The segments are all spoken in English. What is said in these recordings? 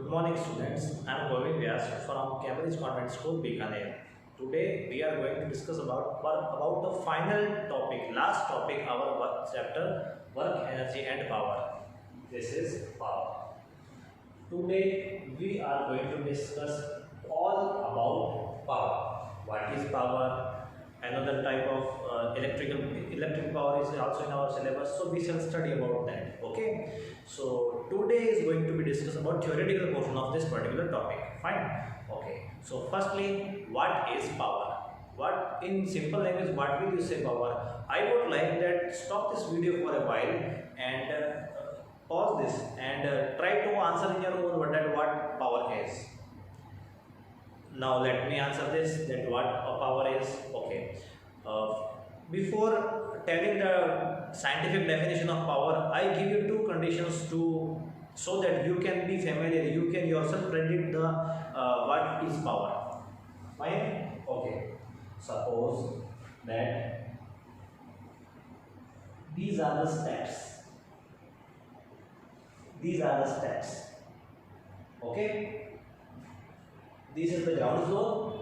Good morning, students. I am Govind Vyas from Cambridge Convent School, Bikaner. Today we are going to discuss about the final topic, last topic, our work chapter, work, energy, and power. This is power. Today we are going to discuss all about power. What is power? Another type of electric power is also in our syllabus, so we shall study about that. Okay, so today is going to be discussed about theoretical portion of this particular topic. Fine. Okay, so firstly, what is power? What, in simple language, what will you say power? I would like that stop this video for a while and pause this and try to answer in your own word that what power is. Now let me answer this, that what a power is. Okay, before telling the scientific definition of power, I give you two conditions to so that you can be familiar, you can yourself predict the what is power. Fine. Okay, suppose that these are the steps, okay. This is the ground floor,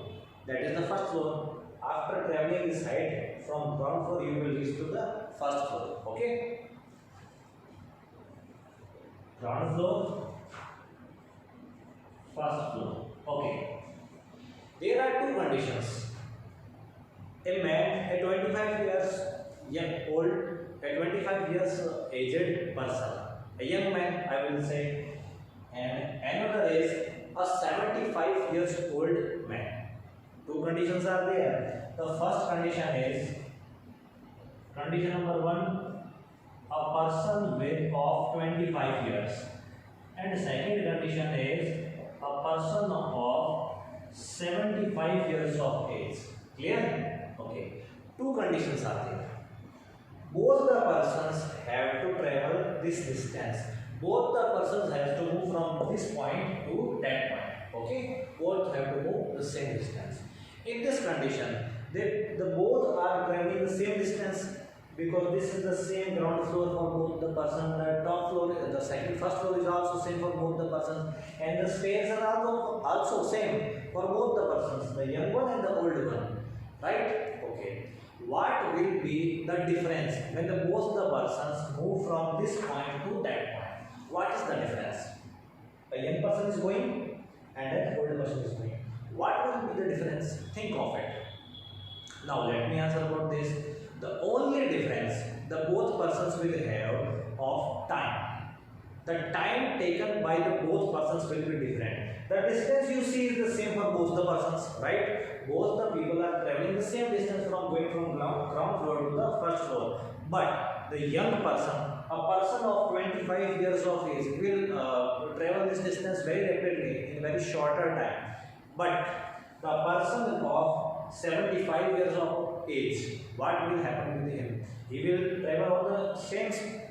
that is the first floor. After traveling this height from ground floor, you will reach to the first floor. Okay, ground floor, first floor. Okay, there are two conditions. A man, a 25 years old, a 25 years aged person, a young man, I will say, and another is a 75 years old man. Two conditions are there. The first condition is condition number 1, a person with of 25 years, and second condition is a person of 75 years of age. Clear? Okay. Two conditions are there. Both the persons have to travel this distance. Both the persons have to move from this point to that point. Okay, both have to move the same distance. In this condition, they both are traveling the same distance, because this is the same ground floor for both the person. The top floor, the first floor is also same for both the persons, and the stairs are also same for both the persons, the young one and the old one. Right? Okay. What will be the difference when both the persons move from this point to that point? What is the difference? A young person is going and an old person is going. What will be the difference? Think of it. Now let me answer about this. The only difference the both persons will have of time. The time taken by the both persons will be different. The distance you see is the same for both the persons, right? Both the people are traveling the same distance from going from ground floor to the first floor. But the young person, a person of 25 years of age, will travel this distance very rapidly in very shorter time. But the person of 75 years of age, what will happen with him? He will travel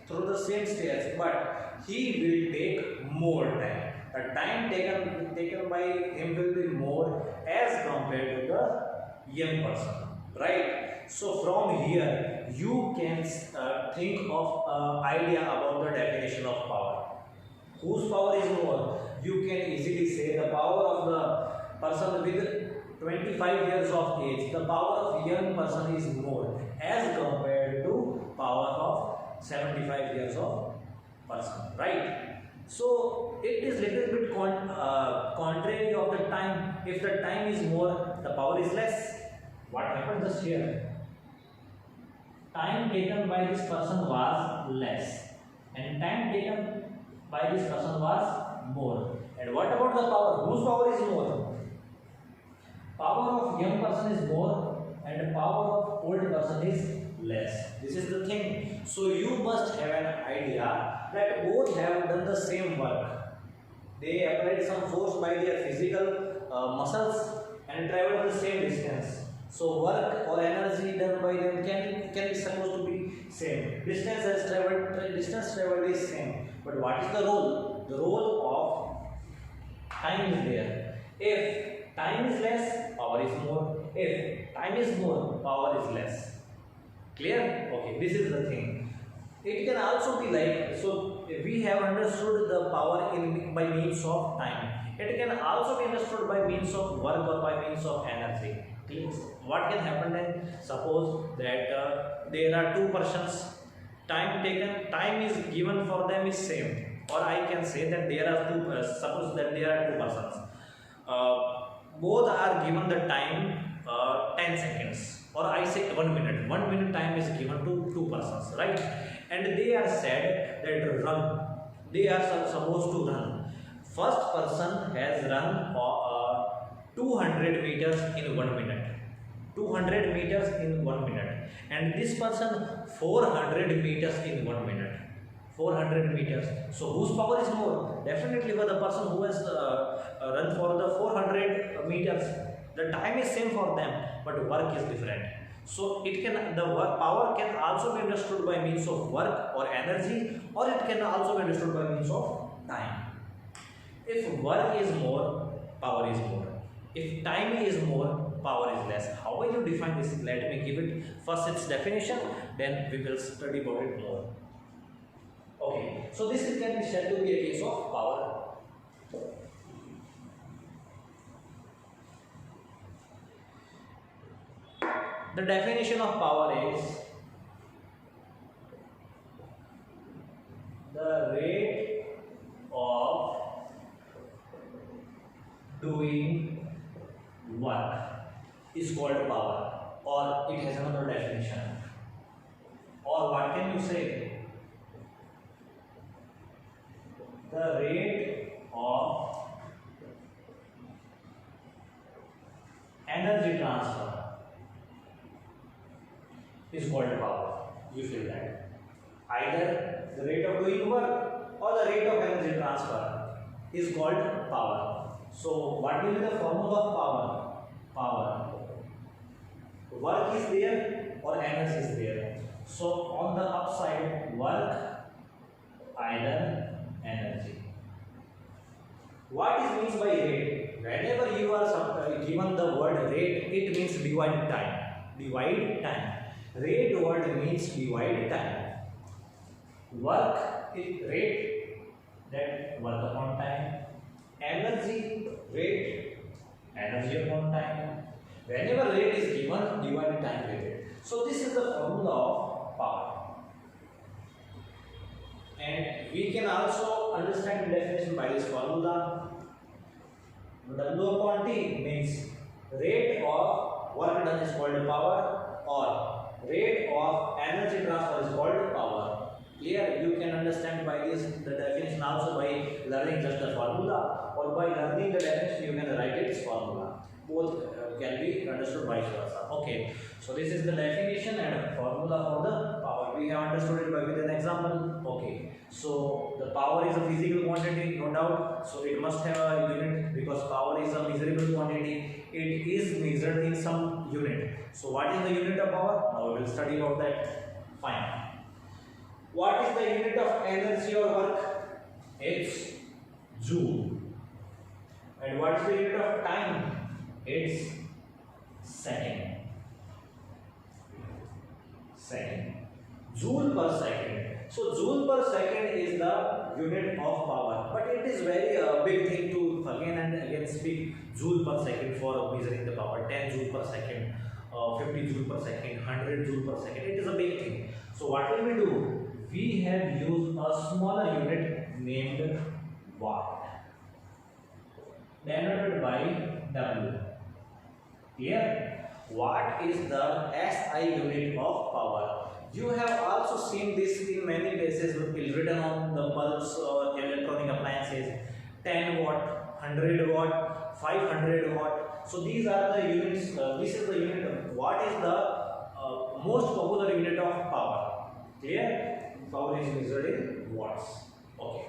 through the same stairs, but he will take more time. The time taken by him will be more as compared to the young person, right? So from here you can think of idea about the definition of power. Whose power is more? You can easily say the power of the person with 25 years of age, the power of young person is more as compared to power of 75 years of person, right? So it is little bit contrary of the time. If the time is more, the power is less. What happened just here? Time taken by this person was less, and time taken by this person was more. And what about the power? Whose power is more? Power of young person is more, and power of old person is less. This is the thing. So you must have an idea that both have done the same work. They applied some force by their physical muscles and traveled the same distance. So work or energy done by them can be supposed to be same. Distance traveled is same. But what is the role? The role of time is there. If time is less, power is more. If time is more, power is less. Clear? Okay, this is the thing. It can also be like, so we have understood the power in by means of time. It can also be understood by means of work or by means of energy. Means what can happen then? Suppose that there are two persons. Time is given for them is same, or I can say that there are two. Suppose that there are two persons. Both are given the time 10 seconds, or I say 1 minute. 1 minute time is given to two persons, right? And they are said that run. They are supposed to run. First person has run 200 meters in 1 minute. 200 meters in 1 minute, and this person 400 meters in 1 minute. 400 meters. So whose power is more? Definitely for the person who has run for the 400 meters. The time is same for them, but work is different. So it can power can also be understood by means of work or energy, or it can also be understood by means of time. If work is more, power is more. If time is more, power is less. How will you define this? Let me give it first its definition, then we will study about it more. Okay, so this can be said to be a case of power. The definition of power is the rate of doing work is called power, or it has another definition. Or what can you say? The rate of energy transfer is called power. You feel that? Either the rate of doing work or the rate of energy transfer is called power. So what will be the formula of power? Power. Work is there or energy is there. So on the upside, work, either energy. What is means by rate? Whenever you are given the word rate, it means divide time. Divide time. Rate word means divide time. Work is rate, that work upon time. Energy rate, energy upon time. Whenever rate is given, divide time with it. So this is the formula of power. And we can also understand the definition by this formula. W upon T means rate of work done is called power, or rate of energy transfer is called power. Clear? You can understand by this the definition also by learning just the formula, or by learning the definition you can write its formula. Both can be understood vice versa. Okay, so this is the definition and formula for the power. We have understood it by with an example. Okay, so the power is a physical quantity, no doubt. So it must have a unit, because power is a measurable quantity. It is measured in some unit. So what is the unit of power? Now we will study about that. Fine. What is the unit of energy or work? It's joule. And what is the unit of time? It's second. Joule per second. So joule per second is the unit of power. But it is very big thing to again and again speak joule per second for measuring the power. 10 joule per second, 50 joule per second, 100 joule per second. It is a big thing. So what will we do? We have used a smaller unit named watt, denoted by W. Here, watt is the SI unit of power. You have also seen this in many places written on the bulbs or electronic appliances. 10 watt, 100 watt, 500 watt. So these are the units. This is the unit of watt is the most popular unit of power. Clear? Power is measured in watts. Okay.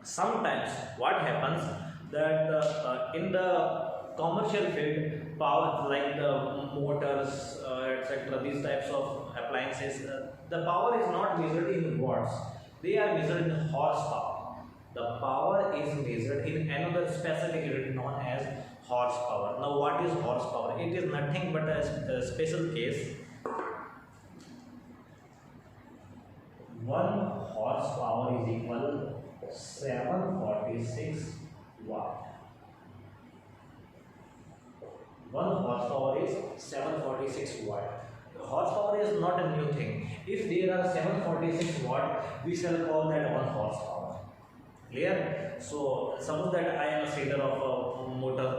Sometimes what happens that in the commercial field, power like the motors, etc., these types of appliances, the power is not measured in watts. They are measured in horsepower. The power is measured in another specific unit known as horsepower. Now what is horsepower? It is nothing but a special case. 1 horsepower is equal 746 watt. 1 horsepower is 746 watt. Horsepower is not a new thing. If there are 746 watt, we shall call that 1 horsepower. Clear? So suppose that I am a seller of a motor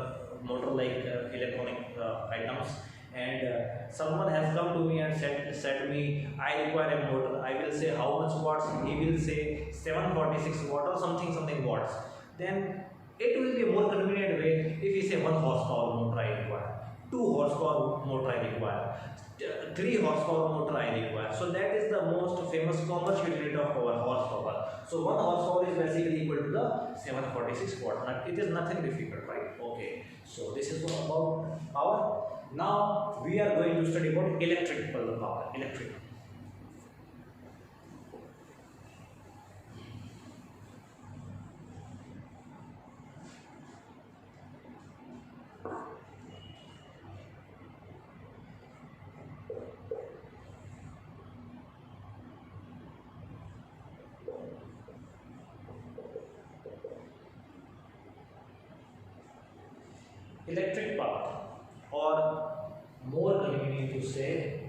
like electronic items, and someone has come to me and said me, I require a motor. I will say how much watts. He will say 746 watt or something watts. Then it will be a more convenient way if he say 1 horsepower motor I require, 2 horsepower motor I require, 3 horsepower motor I require. So that is the most famous commercial unit of our horsepower. So 1 horsepower is basically equal to the 746 watt. It is nothing difficult, right? Okay. So this is all about power. Now we are going to study about electrical power. Electric power, or more convenient to say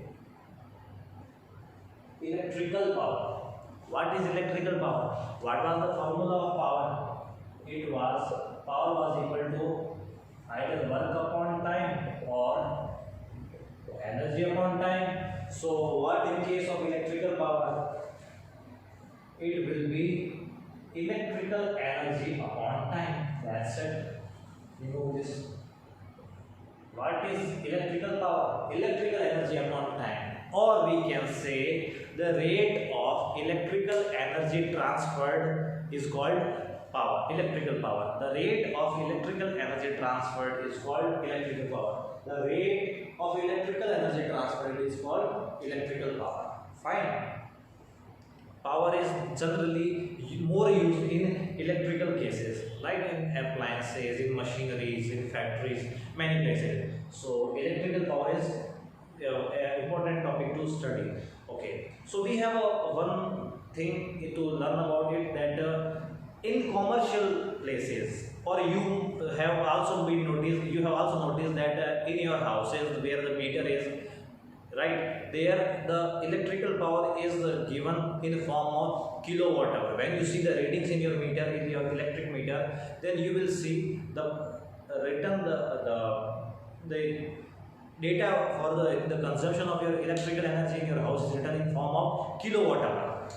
electrical power. What is electrical power? What was the formula of power? It was power was equal to either work upon time or energy upon time. So what in case of electrical power? It will be electrical energy upon time. That's it. Remove this. What is electrical power? Electrical energy upon time, or we can say the rate of electrical energy transferred is called power. Electrical power. The rate of electrical energy transferred is called electrical power. The rate of electrical energy transferred is called electrical power. Fine. Power is generally more used in electrical cases, like in appliances, in machineries, in factories, many places. So electrical power is an important topic to study. Okay. So we have one thing to learn about it, that in commercial places, or you have also noticed that in your houses where the meter is, right, there the electrical power is given in form of kilowatt hour. When you see the readings in your meter, in your electric meter, then you will see the written the data for the consumption of your electrical energy in your house is written in form of kilowatt hour.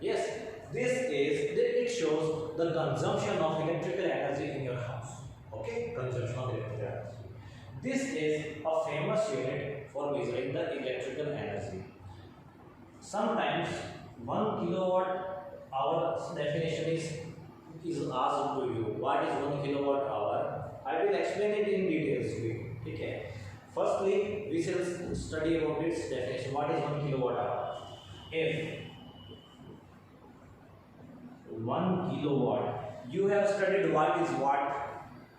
Yes, it shows the consumption of electrical energy in your house. Okay, consumption of electrical energy. This is a famous unit for measuring the electrical energy. Sometimes 1 kilowatt hour definition is asked to you. What is 1 kilowatt hour? I will explain it in details to you. Okay. Firstly, we shall study about its definition. What is 1 kilowatt hour? If 1 kilowatt, you have studied what is watt.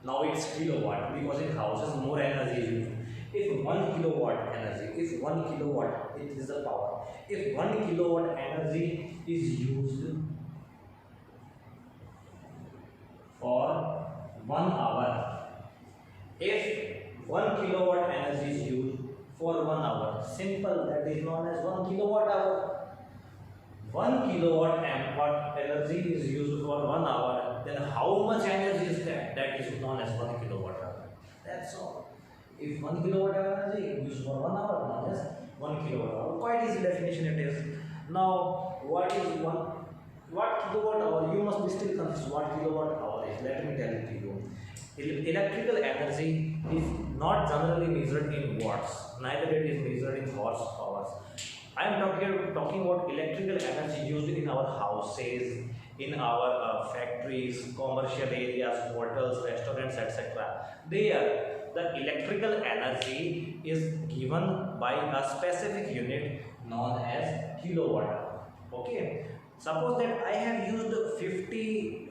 Now it's kilowatt, because in houses more energy is used. If 1 kilowatt energy, if 1 kilowatt, it is the power. If 1 kilowatt energy is used for 1 hour, if 1 kilowatt energy is used for 1 hour, simple, that is known as 1 kilowatt hour. 1 kilowatt energy is used for 1 hour, then how much energy is that? That is known as 1 kilowatt hour. That's all. If 1 kilowatt energy is used for 1 hour, known as 1 kilowatt hour. Quite easy definition it is. Now, what kilowatt hour? You must be still confused what kilowatt hour is. Let me tell it to you. Electrical energy is not generally measured in watts, neither it is measured in horsepower. I am talking about electrical energy used in our houses, in our factories, commercial areas, hotels, restaurants, etc. There, the electrical energy is given by a specific unit known as kilowatt hour. Okay. Suppose that I have used 50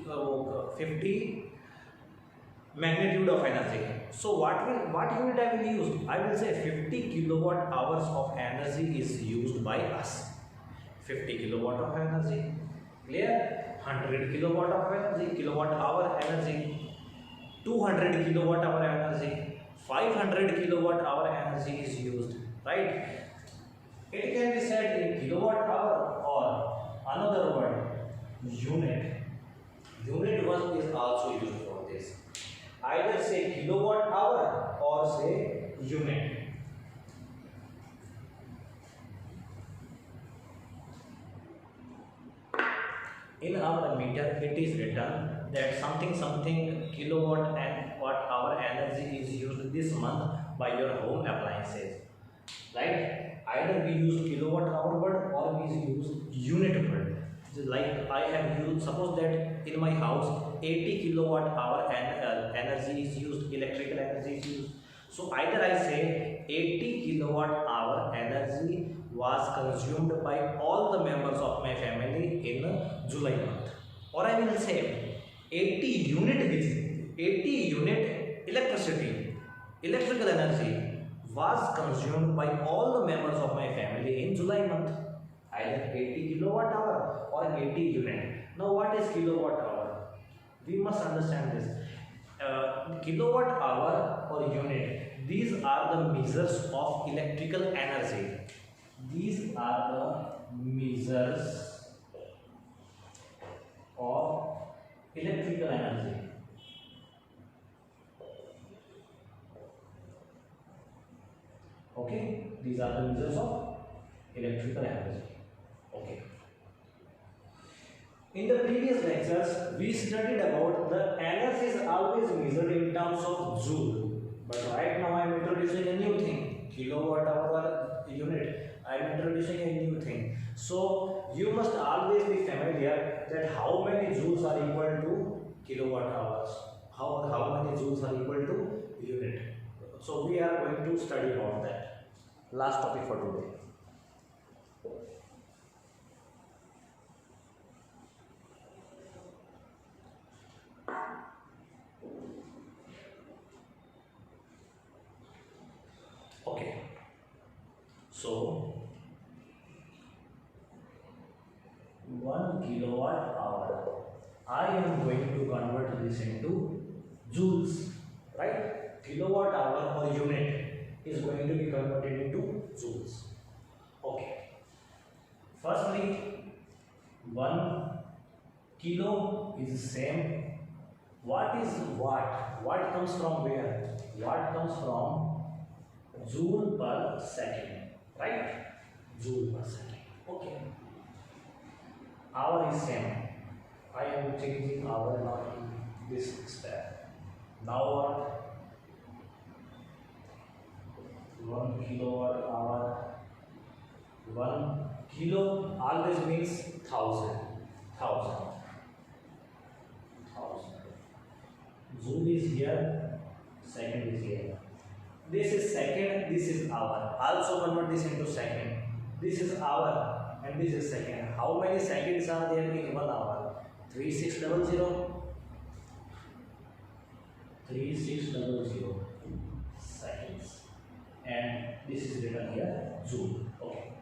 50 magnitude of energy. So what unit I will use? I will say 50 kilowatt hours of energy is used by us. 50 kilowatt of energy. Clear? 100 kilowatt of energy, kilowatt hour energy, 200 kilowatt hour energy, 500 kilowatt hour energy is used, right? It can be said in kilowatt hour or another word, unit. Unit one is also used for this. Either say kilowatt hour or say unit. In our meter, it is written that something kilowatt and watt hour energy is used this month by your home appliances. Right? Either we use kilowatt hour word or we use unit word. Like I have used, suppose that in my house 80 kilowatt hour and energy is used, electrical energy is used. So either I say 80 kilowatt hour energy was consumed by all the members of my family in July month, or I will say 80 unit electrical energy was consumed by all the members of my family in July month. Either 80 kilowatt hour or 80 unit. Now what is kilowatt hour? We must understand this. Kilowatt hour or unit, these are the measures of electrical energy. These are the measures of electrical energy. Okay, these are the measures of electrical energy. Okay. In the previous lectures, we studied about the energy is always measured in terms of joule. But right now I am introducing a new thing, kilowatt hour unit. I am introducing a new thing. So you must always be familiar that how many joules are equal to kilowatt hours. How many joules are equal to unit. So we are going to study about that. Last topic for today. Okay, so 1 kilowatt hour, I am going to convert this into joules, right? Kilowatt hour or unit is going to be converted into joules. Okay, firstly 1 kilo is same. What is watt? Watt comes from where? Watt comes from joule per second, right? Joule per second. Okay. Hour is same. I am changing hour now in this step. Now what? 1 kilowatt hour. 1 kilo always means 1000. Joule is here, second is here. This is second, this is hour. Also convert this into second. This is hour and this is second. How many seconds are there in 1 hour? 3600. 3600 seconds. And this is written here, joule. Okay.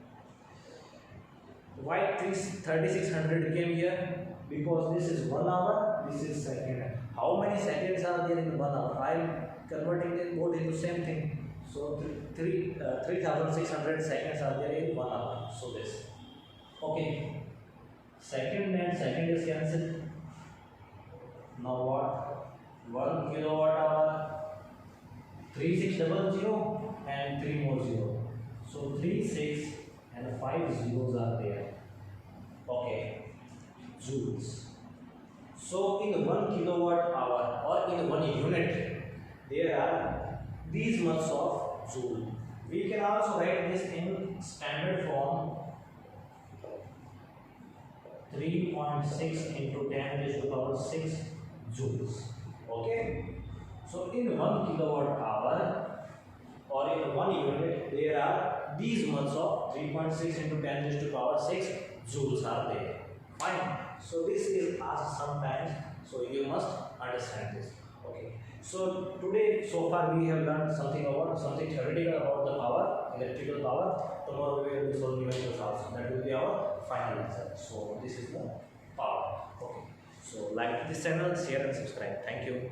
Why 3600 came here? Because this is 1 hour, this is second. How many seconds are there in 1 hour? I am converting them both into same thing. So 3600 seconds are there in 1 hour. So this. Okay. Second and second is cancelled. Now what? 1 kilowatt hour. 3600 and 3 more 0. So 3, 6 and 5 zeros are there. Okay. Joules. So in 1 kilowatt hour or in 1 unit, there are these much of joule. We can also write this in standard form, 3.6 into 10 raised to power 6 joules. Okay. So in 1 kilowatt hour or in 1 unit, there are these much of 3.6 into 10 raised to power 6 joules are there. Fine. So this is asked sometimes So you must understand this. Okay. So today, so far we have learned something theoretical about the power, electrical power. Tomorrow we will do some numericals also. That will be our final answer. So this is the power. Okay. So like this channel, share and subscribe. Thank you.